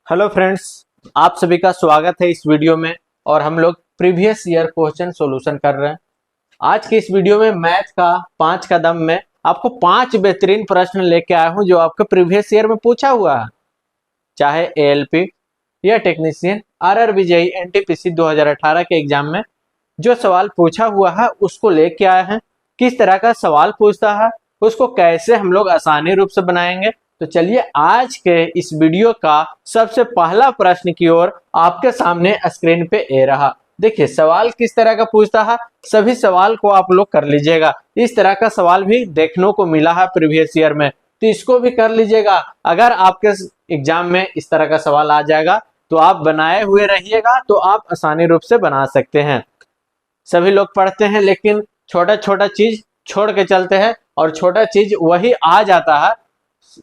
Hello friends, आप सभी का स्वागत है इस वीडियो में। और हम लोग प्रीवियस ईयर क्वेश्चन सॉल्यूशन कर रहे हैं। आज के इस वीडियो में मैथ का 5 कदम में आपको 5 बेहतरीन प्रश्न लेके आया हूं जो आपके प्रीवियस ईयर में पूछा हुआ है, चाहे एएलपी या टेक्नीशियन, आरआरबी, जेईई, एनटीपीसी 2018 के एग्जाम में जो सवाल पूछा हुआ है उसको लेके आए हैं। किस तरह का सवाल पूछता है, उसको कैसे हम लोग आसानी रूप से बनाएंगे। तो चलिए आज के इस वीडियो का सबसे पहला प्रश्न की ओर आपके सामने स्क्रीन पे ए रहा। देखिए सवाल किस तरह का पूछता है, सभी सवाल को आप लोग कर लीजिएगा। इस तरह का सवाल भी देखने को मिला है प्रीवियस ईयर में, तो इसको भी कर लीजिएगा। अगर आपके एग्जाम में इस तरह का सवाल आ जाएगा तो आप बनाए हुए रहिएगा, तो आप आसानी रूप से बना सकते हैं। सभी लोग पढ़ते हैं लेकिन छोटा छोटा चीज छोड़ के चलते हैं और छोटा चीज वही आ जाता है।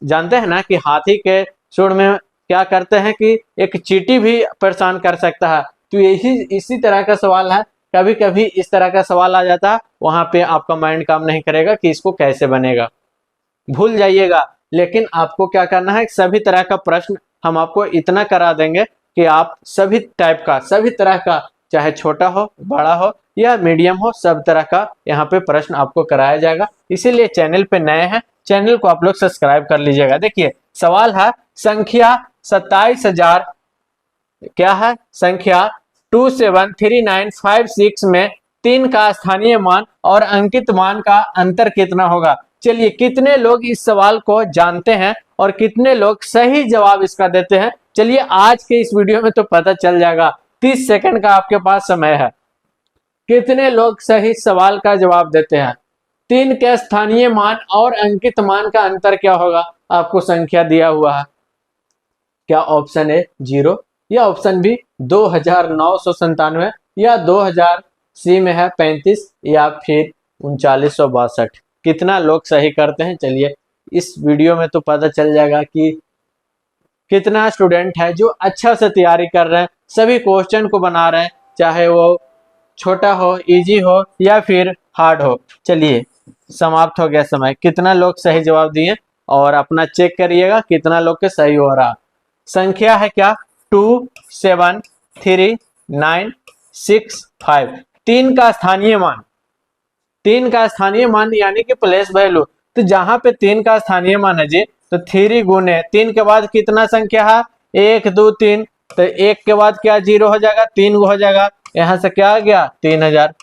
जानते हैं ना कि हाथी के सूंड में क्या करते हैं कि एक चींटी भी परेशान कर सकता है। तो यही इसी तरह का सवाल है, कभी कभी इस तरह का सवाल आ जाता है, वहां पे आपका माइंड काम नहीं करेगा कि इसको कैसे बनेगा, भूल जाइएगा। लेकिन आपको क्या करना है, सभी तरह का प्रश्न हम आपको इतना करा देंगे कि आप सभी टाइप का, सभी तरह का, चाहे छोटा हो, बड़ा हो या मीडियम हो, सब तरह का यहाँ पे प्रश्न आपको कराया जाएगा। इसीलिए चैनल पे नए हैं, चैनल को आप लोग सब्सक्राइब कर लीजिएगा। देखिए सवाल है संख्या 27,000, क्या है संख्या 273956 में 3 का स्थानीय मान और अंकित मान का अंतर कितना होगा। चलिए कितने लोग इस सवाल को जानते हैं और कितने लोग सही जवाब इसका देते हैं, चलिए आज के इस वीडियो में तो पता चल जाएगा। 30 सेकंड का आपके पास समय है। कितने लोग सही सवाल का जवाब देते हैं, 3 के स्थानीय मान और अंकित मान का अंतर क्या होगा। आपको संख्या दिया हुआ है, क्या ऑप्शन ए 0 या ऑप्शन बी 2997 या 2000 सी में है 35 या फिर 3962। कितना लोग सही करते हैं, चलिए इस वीडियो में तो पता चल जाएगा कि कितना स्टूडेंट है जो अच्छा से तैयारी कर रहे हैं, सभी क्वेश्चन को बना रहे हैं, चाहे वो छोटा हो, इजी हो या फिर हार्ड हो। चलिए समाप्त हो गया समय। कितना लोग सही जवाब दिए और अपना चेक करिएगा कितना लोग के सही हो रहा। संख्या है क्या 27396 3 का स्थानीय मान, 3 का स्थानीय मान यानी कि प्लेस वैल्यू। तो जहां पे 3 का स्थानीय मान है जी, तो 3 गुने 3 के बाद कितना संख्या है 1 2 3, तो 1 के बाद क्या 0 हो जाएगा, 3 हो जाएगा, यहां से क्या आ गया 3000।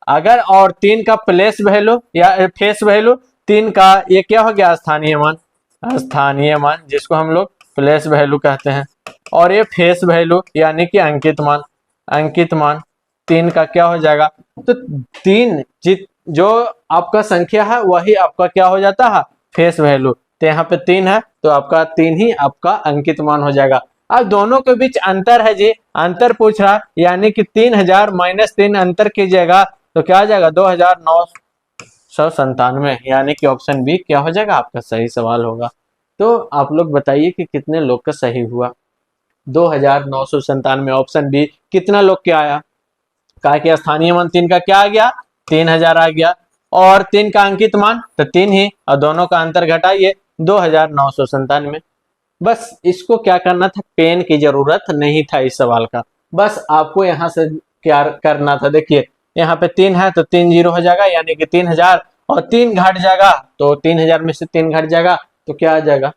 अगर और 3 का प्लेस वैल्यू या फेस वैल्यू, 3 का ये क्या हो गया स्थानीय मान, स्थानीय मान जिसको हम लोग प्लेस वैल्यू कहते हैं, और ये फेस वैल्यू यानी कि अंकित मान, अंकित मान 3 का क्या हो जाएगा। तो 3 जो आपका संख्या है वही आपका क्या हो जाता है फेस वैल्यू। तो यहाँ पे 3 है तो आपका 3 ही आपका अंकित मान हो जाएगा। अब दोनों के बीच अंतर है जी, अंतर पूछ रहा यानी कि 3000 माइनस 3 अंतर कीजिएगा तो क्या आ जाएगा 2997, यानी कि ऑप्शन बी क्या हो जाएगा आपका सही सवाल होगा। तो आप लोग बताइए कि कितने लोग का सही हुआ। 2997 ऑप्शन बी कितना लोग क्या आया, कहा कि स्थानीय मान 3 का क्या आ गया 3000 आ गया, और 3 का अंकित मान तो 3 ही, और दोनों का अंतर घटाइए 2997। बस इसको क्या करना था, पेन की जरूरत नहीं था इस सवाल का, बस आपको यहाँ से क्या करना था। देखिए यहाँ पे 3 है तो 3 0 हो जाएगा यानी कि 3000, और 3 घट जाएगा तो 3000 में से 3 घट जाएगा तो क्या आ जाएगा,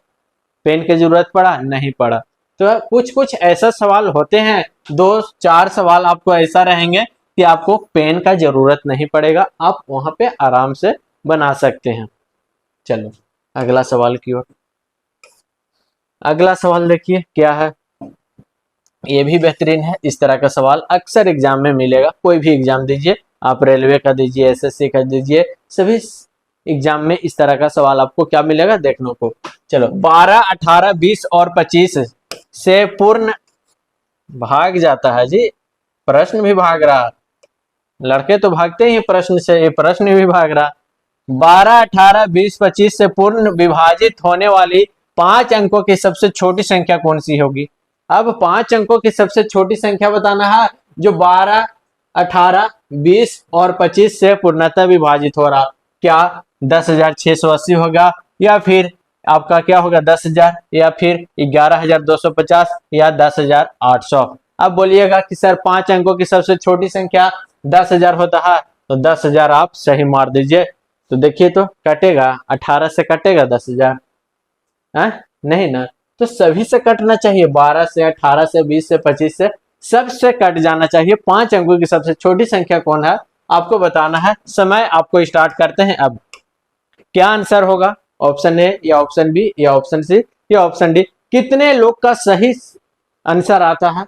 पेन की जरूरत पड़ा नहीं पड़ा। तो कुछ कुछ ऐसा सवाल होते हैं, 2-4 सवाल आपको ऐसा रहेंगे कि आपको पेन का जरूरत नहीं पड़ेगा, आप वहां पे आराम से बना सकते हैं। चलो अगला सवाल की ओर। अगला सवाल देखिए क्या है, ये भी बेहतरीन है। इस तरह का सवाल अक्सर एग्जाम में मिलेगा, कोई भी एग्जाम दीजिए, आप रेलवे का दीजिए, एसएससी का दीजिए, सभी एग्जाम में इस तरह का सवाल आपको क्या मिलेगा देखने को। चलो 12 18 20 और 25 से पूर्ण भाग जाता है जी, प्रश्न भी भाग रहा, लड़के तो भागते ही प्रश्न से, ये प्रश्न भी भाग रहा। 12 18 20 25 से पूर्ण विभाजित होने वाली 5 अंकों की सबसे छोटी संख्या कौन सी होगी। अब 5 अंकों की सबसे छोटी संख्या बताना है जो 12 18 20 और 25 से पूर्णतः विभाजित हो रहा। क्या 10,680 होगा या फिर आपका क्या होगा 10,000 या फिर 11,250 या 10,800। अब बोलिएगा कि सर 5 अंकों की सबसे छोटी संख्या 10,000 होता है, तो 10,000 आप सही मार दीजिए। तो देखिए तो कटेगा 18 से कटेगा 10,000, नहीं ना, तो सभी से कटना चाहिए, 12 से, 18 से, 20 से, 25 से, सबसे कट जाना चाहिए। 5 अंकों की सबसे छोटी संख्या कौन है आपको बताना है। समय आपको स्टार्ट करते हैं। अब क्या आंसर होगा, ऑप्शन ए या ऑप्शन बी या ऑप्शन सी या ऑप्शन डी, कितने लोग का सही आंसर आता है,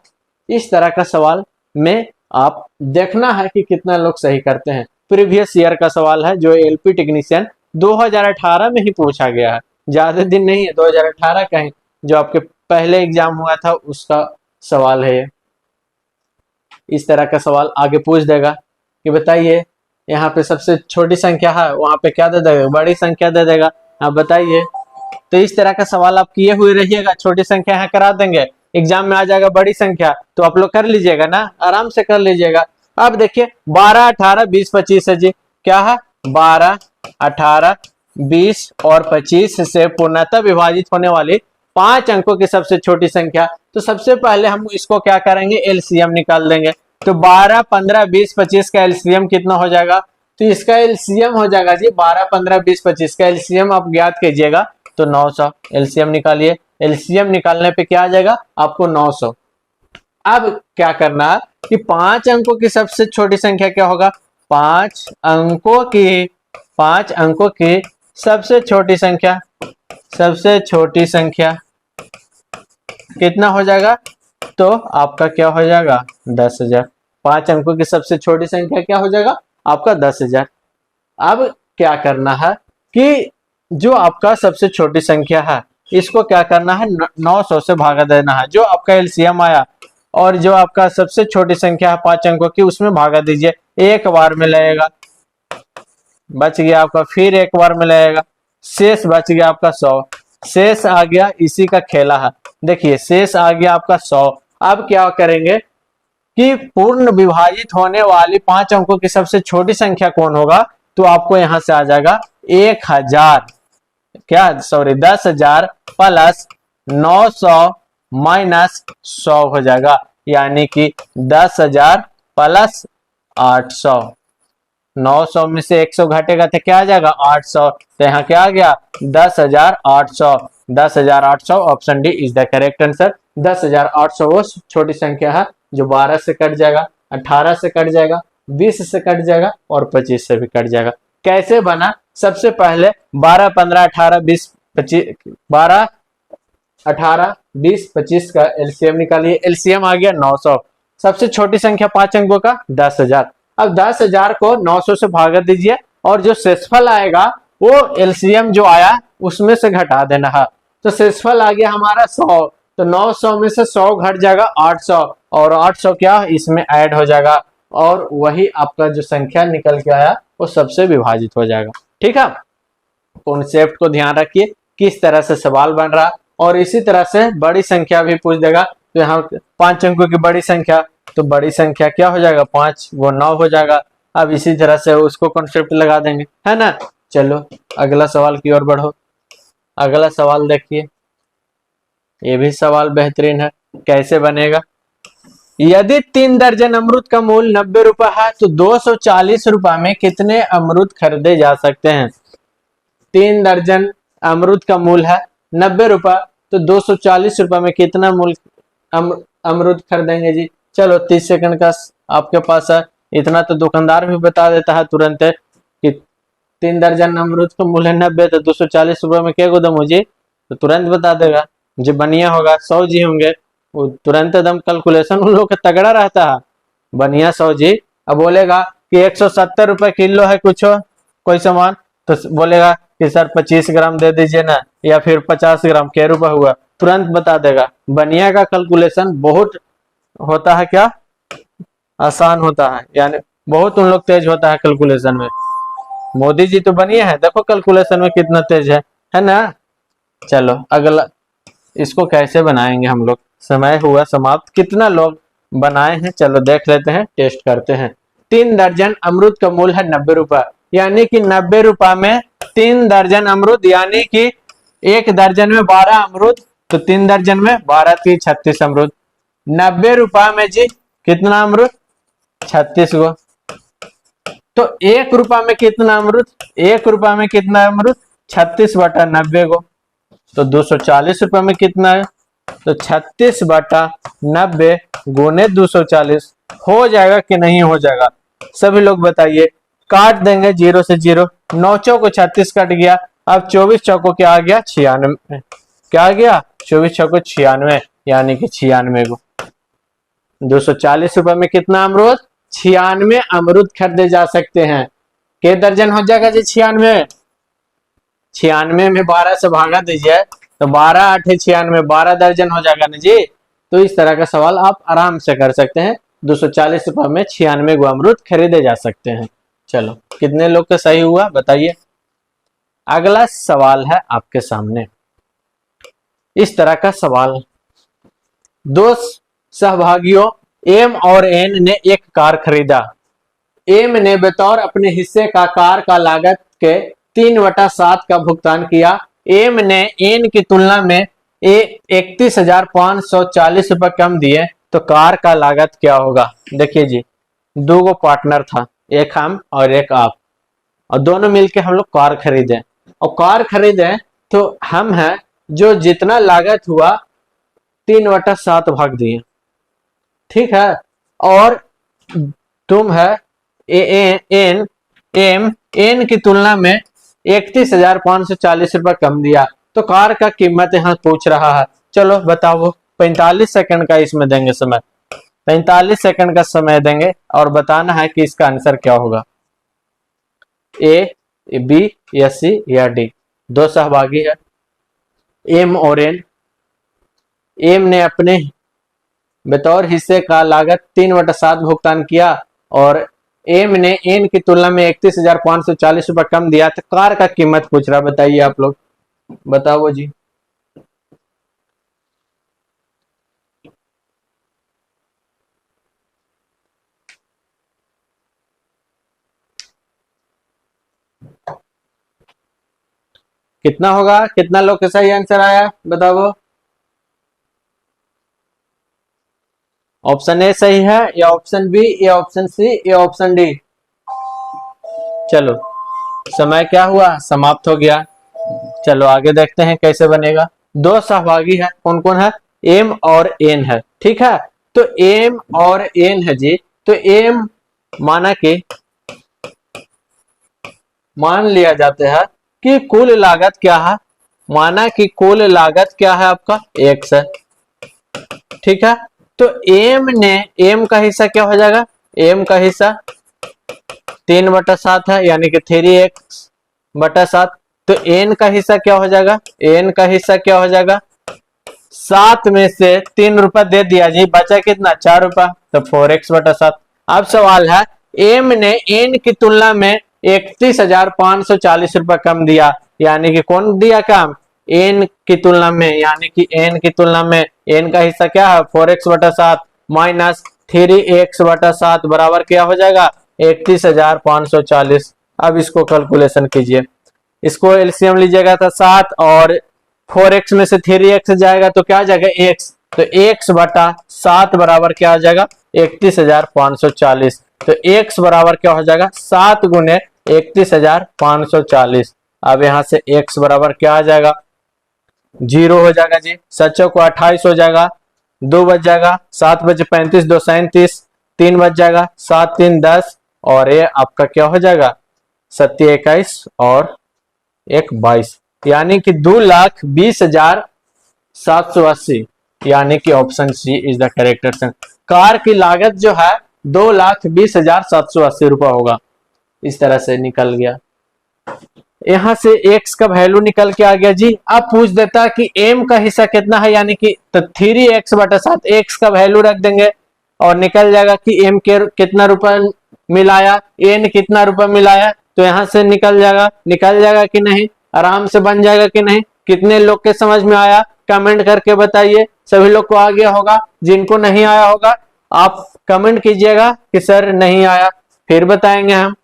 इस तरह का सवाल में आप देखना है कि कितना लोग सही करते हैं। प्रीवियस ईयर का सवाल है जो एलपी टेक्नीशियन 2018 में ही पूछा गया है, ज्यादा दिन नहीं है, 2018 का ही जो आपके पहले एग्जाम हुआ था उसका सवाल है ये। इस तरह का सवाल आगे पूछ देगा कि बताइए यहाँ पे सबसे छोटी संख्या है, वहां पे क्या दे देगा, बड़ी संख्या दे देगा, आप बताइए। तो इस तरह का सवाल आप किए हुए रहिएगा, छोटी संख्या यहाँ करा देंगे, एग्जाम में आ जाएगा बड़ी संख्या तो आप लोग कर लीजिएगा ना, आराम से कर लीजिएगा। अब देखिए 12, 18, 20, 25 है जी, क्या है 12, 18, 20 और 25 से पूर्णतः विभाजित होने वाली 5 अंकों की सबसे छोटी संख्या। तो सबसे पहले हम इसको क्या करेंगे, एलसीएम निकाल देंगे। तो 12, 15, 20, 25 का एलसीएम कितना हो जाएगा, तो इसका एलसीएम हो जाएगा जी 12, 15, 20, 25 का एलसीएम आप ज्ञात कीजिएगा तो 900। एलसीएम निकालिए, एलसीएम निकालने पे क्या आ जाएगा आपको 900। अब क्या करना है कि 5 अंकों की सबसे छोटी संख्या क्या होगा, 5 अंकों की सबसे छोटी संख्या कितना हो जाएगा, तो आपका क्या हो जाएगा 10,000। 5 अंकों की सबसे छोटी संख्या क्या हो जाएगा आपका 10,000। अब क्या करना है कि जो आपका सबसे छोटी संख्या है इसको क्या करना है 900 से भागा देना है, जो आपका एलसीएम आया और जो आपका सबसे छोटी संख्या है 5 अंकों की उसमें भागा दीजिए, एक बार में लगेगा, बच गया आपका, फिर एक बार में लगेगा, शेष बच गया आपका 100, शेष आ गया, इसी का खेला है। देखिए शेष आ गया आपका 100। अब क्या करेंगे कि पूर्ण विभाजित होने वाली 5 अंकों की सबसे छोटी संख्या कौन होगा, तो आपको यहां से आ जाएगा 1000, क्या सॉरी 10,000 प्लस 900 माइनस 100 हो जाएगा, यानी कि 10,000 प्लस 800। 900 में से 100 घटेगा तो क्या आ जाएगा 800, तो यहाँ क्या आ गया 10,800। 10,800 option D is the correct answer. 10,800 वो छोटी संख्या है जो 12 से कट जाएगा, 18 से कट जाएगा, 20 से कट जाएगा और 25 से भी कट जाएगा। कैसे बना, सबसे पहले 12, 15, 18, 20, 25, 12, 18, 20, 25 का एलसीएम निकालिए, एलसीएम आ गया 900। सबसे छोटी संख्या 5 अंकों का 10,000। अब 10,000 को 900 से भागा दीजिए और जो शेषफल आएगा वो एलसीएम जो आया उसमें से घटा देना है, तो शेषफल आ गया हमारा 100, तो 900 में से 100 घट जाएगा 800 और 800 क्या इसमें ऐड हो जाएगा और वही आपका जो संख्या निकल के आया वो सबसे विभाजित हो जाएगा। ठीक है, कॉन्सेप्ट को ध्यान रखिए किस तरह से सवाल बन रहा, और इसी तरह से बड़ी संख्या भी पूछ देगा। तो यहाँ 5 अंकों की बड़ी संख्या, तो बड़ी संख्या क्या हो जाएगा 5 वो 9 हो जाएगा। अब इसी तरह से उसको कॉन्सेप्ट लगा देंगे, है ना। चलो अगला सवाल की ओर बढ़ो। अगला सवाल देखिए, ये भी सवाल बेहतरीन है, कैसे बनेगा। यदि 3 दर्जन अमरूद का मूल्य 90 रुपए है तो 240 रुपए में कितने अमरूद खरीदे जा सकते हैं। 3 दर्जन अमरूद का मूल्य है 90 रुपए, तो 240 रुपए में कितना मूल्य अमरूद खरीदेंगे जी। चलो 30 सेकंड का आपके पास है, इतना तो दुकानदार भी बता देता है तुरंत कि 3 दर्जन अमरूद का मूल्य 90 तो 240 रुपए में क्या गोदाम हो जी, तो तुरंत बता देगा। जो बनिया होगा 100 जी होंगे वो तुरंत एकदम कैलकुलेशन उन लोग का तगड़ा रहता है। बनिया 100 जी, अब बोलेगा कि 170 रुपए किलो है कुछ कोई सामान, तो बोलेगा कि सर 25 ग्राम दे दीजिए ना, या फिर 50 ग्राम क्या रुपए हुआ, तुरंत बता देगा। बनिया का कैलकुलेशन बहुत होता है, क्या आसान होता है, यानी बहुत उन लोग तेज होता है कैलकुलेशन में। मोदी जी तो बनिया है, देखो कैलकुलेशन में कितना तेज है ना। चलो अगला, इसको कैसे बनाएंगे हम लोग, समय हुआ समाप्त। कितना लोग बनाए हैं चलो देख लेते हैं, टेस्ट करते हैं। 3 दर्जन अमरूद का मूल्य है 90 रुपए, यानी कि 90 रुपए में 3 दर्जन अमरूद, यानी कि एक दर्जन में 12 अमरूद, तो 3 दर्जन में 12 3 36 अमरूद। 90 रुपए में जी कितना अमरूद? 36 गो। तो 1 रुपए में कितना अमरूद? 1 रुपए में कितना अमरूद? 36 बटा 90 गो। तो 240 रुपए में कितना है? तो 36 बटा 90 गुने 240 हो जाएगा कि नहीं हो जाएगा? सभी लोग बताइए। काट देंगे 0 से 0, 9 चौको 36 कट गया। अब 24 चौको क्या आ गया? 96। क्या आ गया? 24 चौको 96, यानी कि 96 गो। 240 रुपए में कितना अमरूद? 96 अमरूद खरीदे जा सकते हैं। के दर्जन हो जाएगा जी? 96। 96 में 12 से भागा दीजिए, तो 12 8 96, 12 दर्जन हो जाएगा ना जी। तो इस तरह का सवाल आप आराम से कर सकते हैं। 240 रुपए में 96 गो अमरूद खरीदे जा सकते हैं। चलो, कितने लोग का सही हुआ बताइए। अगला सवाल है आपके सामने। इस तरह का सवाल, दो सहभागियों एम और एन ने एक कार खरीदा। एम ने बतौर अपने हिस्से का कार का लागत के 3/7 का भुगतान किया। एम ने एन की तुलना में 31,540 रुपए कम दिए, तो कार का लागत क्या होगा? देखिए जी, दो गो पार्टनर था, एक हम और एक आप, और दोनों मिलके हम लोग कार खरीदे। और कार खरीदे तो हम हैं जो जितना लागत हुआ 3/7 भाग दिए, ठीक है। और तुम है एन एम एन की तुलना में 31,540 रुपए कम दिया, तो कार का कीमत यहाँ पूछ रहा है। चलो बताओ। 45 सेकंड का इसमें देंगे समय, 45 सेकंड का समय देंगे और बताना है कि इसका आंसर क्या होगा। ए, बी या सी या डी। दो सहभागी है एम और एन। एम ने अपने बतौर हिस्से का लागत 3/7 भुगतान किया और एम ने एन की तुलना में 31,540 रुपए कम दिया, तो कार का कीमत पूछ रहा। बताइए आप लोग, बताओ जी। कितना होगा? कितना लोग का सही आंसर आया बताओ। ऑप्शन ए सही है, या ऑप्शन बी, या ऑप्शन सी, या ऑप्शन डी? चलो, समय क्या हुआ? समाप्त हो गया। चलो आगे देखते हैं कैसे बनेगा। दो सहभागी है, कौन कौन है? एम और एन है, ठीक है। तो एम और एन है जी। तो एम माना कि मान लिया जाता है कि कुल लागत क्या है? माना कि कुल लागत क्या है आपका? एक्स है, ठीक है। तो एम का हिस्सा क्या हो जाएगा? एम का हिस्सा 3/7 है, यानी कि 3x/7। तो एन का हिस्सा क्या हो जाएगा? एन का हिस्सा क्या हो जाएगा? 7 में से 3 रुपए दे दिया जी, बचा कितना? 4 रुपए, तो 4x/7। अब सवाल है, एम ने एन की तुलना में 31,540 रुपए कम दिया, यानी कि कौन दिया कम? एन की तुलना में, यानी कि एन की तुलना में एन का हिस्सा क्या है? 4x/7 माइनस 3x/7 बराबर क्या हो जाएगा? 31,540। अब इसको कैलकुलेशन कीजिए। इसको एलसीएम लीजिएगा तो 7 और 4x में से 3x जाएगा तो क्या आ जाएगा? x। तो x/7 बराबर क्या आ जाएगा? 31,540। तो x बराबर क्या हो जाएगा? 7 गुने 31,540। अब यहां से x बराबर क्या आ जाएगा? 0 हो जाएगा जी। 7 को 28 हो जाएगा, 2 बच जाएगा, 7 बचे 35, 2 37, 3 बच जाएगा, 7 3 10, और ये आपका क्या हो जाएगा? 7 21 और 1 22, यानी कि 2,20,780, यानी कि option C is the correct answer. Car की लागत जो है 2,20,780 रुपए होगा। इस तरह से निकल गया। यहां से x का वैल्यू निकल के आ गया जी। अब पूछ देता कि m का हिस्सा कितना है, यानी कि तो 3x/7 x का वैल्यू रख देंगे और निकल जाएगा कि m के कितना रुपए मिलाया, n कितना रुपए मिलाया। तो यहां से निकल जाएगा कि नहीं? आराम से बन जाएगा कि नहीं? कितने लोग के समझ में आया कमेंट करके बताइए। सभी लोग को आ गया होगा। जिनको नहीं आया होगा आप कमेंट कीजिएगा कि सर नहीं आया, फिर बताएंगे हम।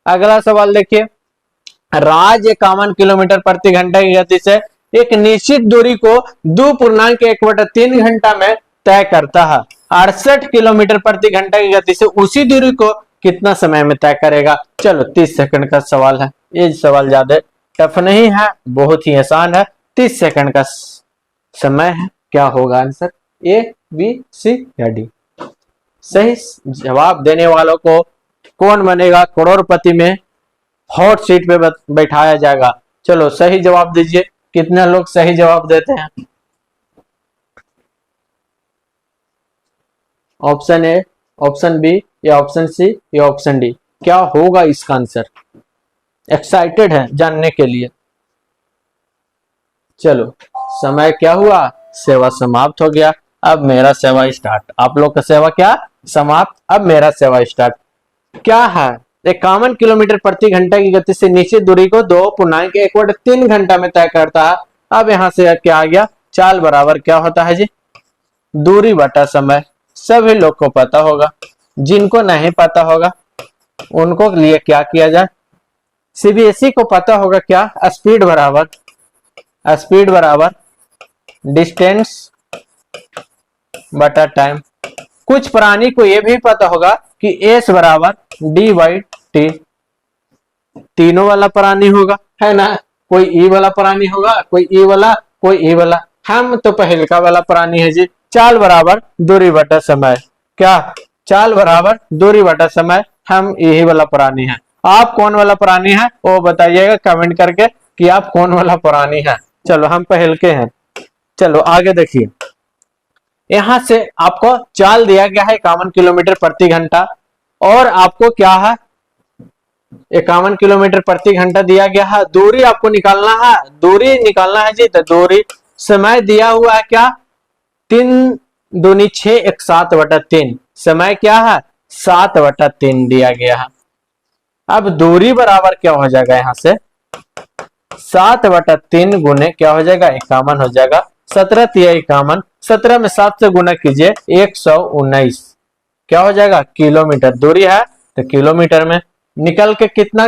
अगला सवाल देखिए। राज 51 किलोमीटर प्रति घंटे की गति से एक निश्चित दूरी को 2.1/3 घंटा में तय करता है। 68 किलोमीटर प्रति घंटा की गति से उसी दूरी को कितना समय में तय करेगा? चलो 30 सेकंड का सवाल है। ये सवाल ज्यादा टफ नहीं है, बहुत ही आसान है। 30 सेकंड का समय है। क्या होगा आंसर? ए, बी, सी या डी? सही जवाब देने वालों को कौन बनेगा करोड़पति में हॉट सीट पे बैठाया जाएगा? चलो सही जवाब दीजिए। कितने लोग सही जवाब देते हैं? ऑप्शन ए, ऑप्शन बी या ऑप्शन सी या ऑप्शन डी? क्या होगा इसका आंसर? एक्साइटेड है जानने के लिए? चलो समय क्या हुआ? सेवा समाप्त हो गया। अब मेरा सेवा स्टार्ट। आप लोग का सेवा क्या समाप्त, अब मेरा सेवा स्टार्ट। क्या है? 51 किलोमीटर प्रति घंटा की गति से निश्चित दूरी को 2.1/3 घंटा में तय करता है। अब यहां से क्या आ गया? चाल बराबर क्या होता है जी? दूरी बटा समय। सभी लोग को पता होगा। जिनको नहीं पता होगा उनको लिए क्या किया जाए? सीबीएसई को पता होगा क्या? स्पीड बराबर डिस्टेंस बटा टाइम। कुछ प्राणी को यह भी पता होगा कि एस बराबर डी/टी। तीनों वाला प्राणी होगा, है ना? कोई ई वाला प्राणी होगा, कोई ई वाला, कोई ई वाला। हम तो पहलका वाला प्राणी है जी। चाल बराबर दूरी बटा समय। क्या? चाल बराबर दूरी बटा समय। हम यही वाला प्राणी है। आप कौन वाला प्राणी है वो बताइएगा कमेंट करके कि आप कौन वाला प्राणी है। चलो हम पहलके हैं। चलो आगे देखिए। यहां से आपको चाल दिया गया है 51 किलोमीटर प्रति घंटा और आपको क्या है? 51 किलोमीटर प्रति घंटा दिया गया है। दूरी आपको निकालना है, दूरी निकालना है जी। तो दूरी समय दिया हुआ है क्या? 3 दूनी 6 1 7/3। समय क्या है? 7/3 दिया गया है। अब दूरी बराबर क्या हो जाएगा? यहां से 7/3 गुने क्या हो जाएगा? 51 हो जाएगा। 17 तिया 51। 17 में 7 से गुना कीजिए 119। क्या हो जाएगा? किलोमीटर। दूरी है तो किलोमीटर में निकल के कितना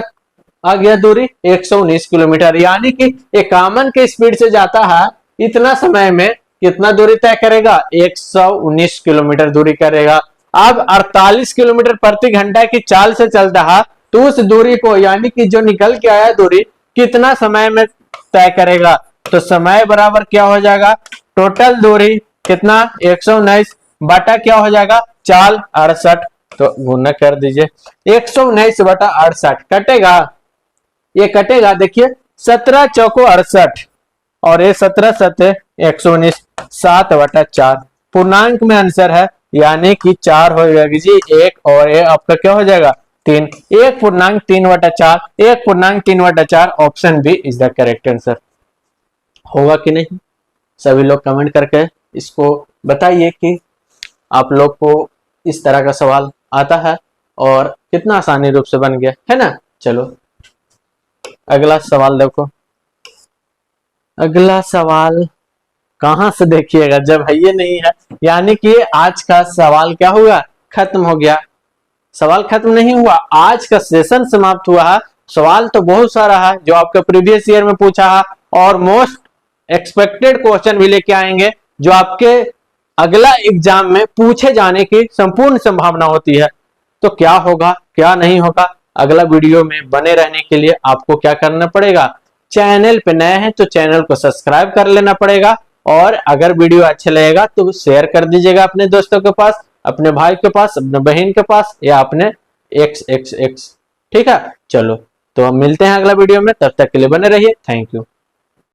आ गया दूरी? 119 किलोमीटर। यानी कि 51 के स्पीड से जाता है, इतना समय में कितना दूरी तय करेगा? 119 किलोमीटर दूरी करेगा। अब 48 किलोमीटर प्रति घंटा की चाल से चलता है तो उस दूरी को, यानी कि जो निकल के आया दूरी, कितना समय में तय करेगा? तो समय बराबर क्या हो जाएगा? टोटल दूरी कितना? 119 बटा क्या हो जाएगा? चाल 68। तो गुना कर दीजिए। 119 बटा 68 कटेगा, ये कटेगा। देखिए 17 चौको 68 और ये 17 सते 119। 7/4 पूर्णांक में आंसर है, यानी कि 4 हो जाएगी जी। एक और ये आपका क्या हो जाएगा? 3। 1.3/4, 1.3/4। Option B is the correct answer. होगा कि नहीं? सभी लोग कमेंट करके इसको बताइए कि आप लोग को इस तरह का सवाल आता है और कितना आसानी रूप से बन गया, है ना? चलो अगला सवाल देखो। अगला सवाल कहां से देखिएगा जब है ये नहीं है, यानी कि आज का सवाल क्या हुआ? खत्म हो गया। सवाल खत्म नहीं हुआ, आज का सेशन समाप्त हुआ है। सवाल तो बहुत सारा है जो आपके प्रीवियस ईयर में पूछा है और मोस्ट एक्सपेक्टेड क्वेश्चन भी लेके आएंगे जो आपके अगला एग्जाम में पूछे जाने की संपूर्ण संभावना होती है। तो क्या होगा क्या नहीं होगा, अगला वीडियो में बने रहने के लिए आपको क्या करना पड़ेगा? चैनल पे नए हैं तो चैनल को सब्सक्राइब कर लेना पड़ेगा और अगर वीडियो अच्छा लगेगा तो शेयर कर दीजिएगा अपने दोस्तों के पास, अपने भाई के पास, अपने बहन के पास या अपने XXX। ठीक है, चलो तो हम मिलते हैं अगला वीडियो में। तब तक के लिए बने रहिए। Thank you.